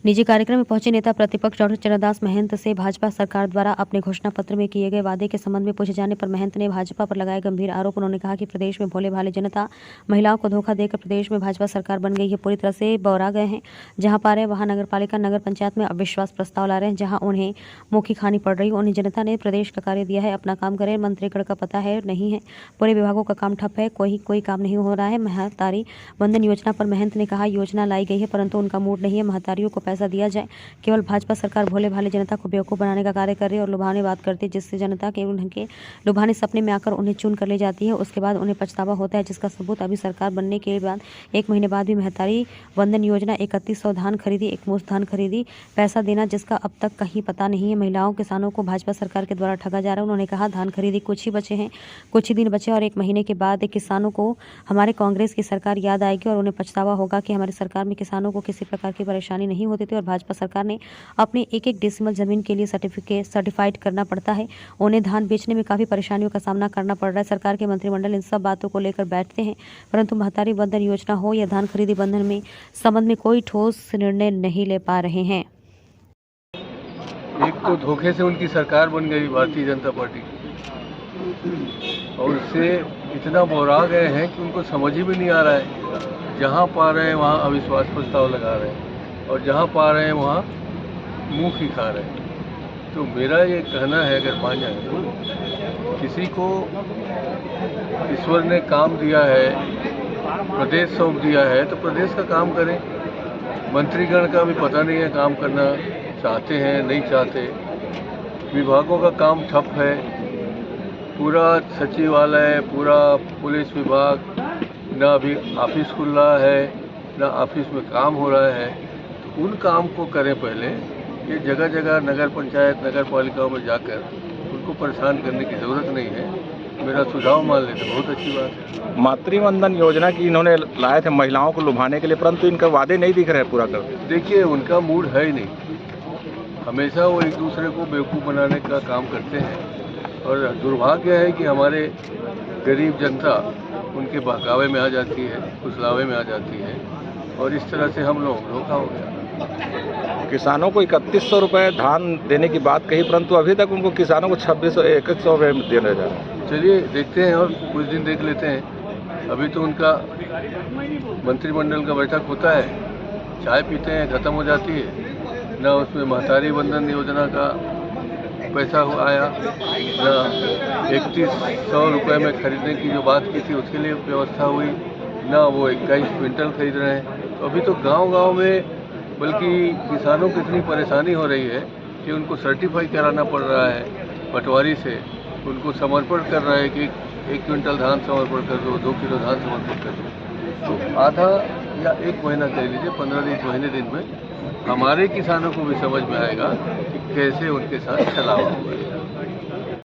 निजी कार्यक्रम में पहुंचे नेता प्रतिपक्ष डॉक्टर चरणदास महंत से भाजपा सरकार द्वारा अपने घोषणा पत्र में किए गए वादे के संबंध में पूछे जाने पर महंत ने भाजपा पर लगाए गंभीर आरोप। उन्होंने कहा कि प्रदेश में भोले भाले जनता महिलाओं को धोखा देकर प्रदेश में भाजपा सरकार बन गई है, पूरी तरह से बौरा गए हैं। जहां पा रहे वहां नगरपालिका नगर पंचायत में अविश्वास प्रस्ताव ला रहे हैं, जहां उन्हें मुखी खानी पड़ रही है। उन्हें जनता ने प्रदेश का कार्य दिया है, अपना काम करें। मंत्रीगण का पता है नहीं है, पूरे विभागों का काम ठप है, कोई काम नहीं हो रहा है। महतारी वंदन योजना पर महंत ने कहा योजना लाई गई है परंतु उनका मूड नहीं है महतारियों को पैसा दिया जाए। केवल भाजपा सरकार भोले भाले जनता को बेवकूफ बनाने का कार्य कर रही है और लुभावनी बात करती है, जिससे जनता के उनके लुभाने सपने में आकर उन्हें चुन कर ले जाती है। उसके बाद उन्हें पछतावा होता है, जिसका सबूत अभी सरकार बनने के बाद 1 महीने बाद भी महतारी वंदन योजना 3100 धान खरीदी, एक मुश्त धान खरीदी, पैसा देना जिसका अब तक कहीं पता नहीं है। महिलाओं किसानों को भाजपा सरकार के द्वारा ठगा जा रहा है। उन्होंने कहा धान खरीदी कुछ ही दिन बचे और 1 महीने के बाद किसानों को हमारे कांग्रेस की सरकार याद आएगी और उन्हें पछतावा होगा कि हमारी सरकार में किसानों को किसी प्रकार की परेशानी नहीं होती थी और भाजपा सरकार ने अपने एक डेसिमल जमीन के लिए सर्टिफाइड करना पड़ता है। उन्हें धान बेचने में काफी परेशानियों का सामना करना पड़ रहा है। सरकार के मंत्रिमंडल इन सब बातों को लेकर बैठते हैं परंतु महतारी वंदन योजना हो या धान खरीदी बंधन में संबंध में कोई ठोस निर्णय नहीं ले पा रहे हैं। एक तो धोखे से उनकी सरकार बन गई भारतीय जनता पार्टी और उससे इतना बोरा गए हैं कि उनको समझ ही भी नहीं आ रहा है। जहाँ पा रहे हैं वहाँ अविश्वास प्रस्ताव लगा रहे हैं और जहाँ पा रहे हैं वहाँ मुँह ही खा रहे हैं। तो मेरा ये कहना है, अगर मान जाए तो किसी को ईश्वर ने काम दिया है, प्रदेश सौंप दिया है तो प्रदेश का काम करें। मंत्रीगण का भी पता नहीं है काम करना चाहते हैं नहीं चाहते। विभागों का काम ठप है, पूरा सचिवालय, पूरा पुलिस विभाग, ना अभी ऑफिस खुल रहा है ना ऑफिस में काम हो रहा है। तो उन काम को करें पहले। ये जगह जगह नगर पंचायत नगर पालिकाओं में जाकर उनको परेशान करने की ज़रूरत नहीं है। मेरा सुझाव मान लेते बहुत अच्छी बात है। मातृवंदन योजना की इन्होंने लाए थे महिलाओं को लुभाने के लिए, परंतु इनका वादे नहीं दिख रहे हैं पूरा कर। देखिए उनका मूड है ही नहीं, हमेशा वो एक दूसरे को बेवकूफ़ बनाने का काम करते हैं और दुर्भाग्य है कि हमारे गरीब जनता उनके बहकावे में आ जाती है, फुसलावे में आ जाती है और इस तरह से हम लोग धोखा हो गया। किसानों को 3100 रुपये धान देने की बात कही, परंतु अभी तक उनको किसानों को 2100 रुपये देने जा रहे हैं। चलिए देखते हैं और कुछ दिन देख लेते हैं। अभी तो उनका मंत्रिमंडल का बैठक होता है, चाय पीते हैं, ख़त्म हो जाती है। ना उसमें महतारी वंदन योजना का पैसा आया, ना 3100 रुपये में खरीदने की जो बात की थी उसके लिए व्यवस्था हुई, ना वो 21 क्विंटल खरीद रहे हैं। तो अभी तो गांव-गांव में बल्कि किसानों को इतनी परेशानी हो रही है कि उनको सर्टिफाई कराना पड़ रहा है पटवारी से। उनको समर्पण कर रहा है कि 1 क्विंटल धान समर्पण कर दो, 2 किलो धान समर्पण कर दो। तो आधा या 1 महीना कह लीजिए, 15 महीने दिन में हमारे किसानों को भी समझ में आएगा कि कैसे उनके साथ छलावा हुआ है।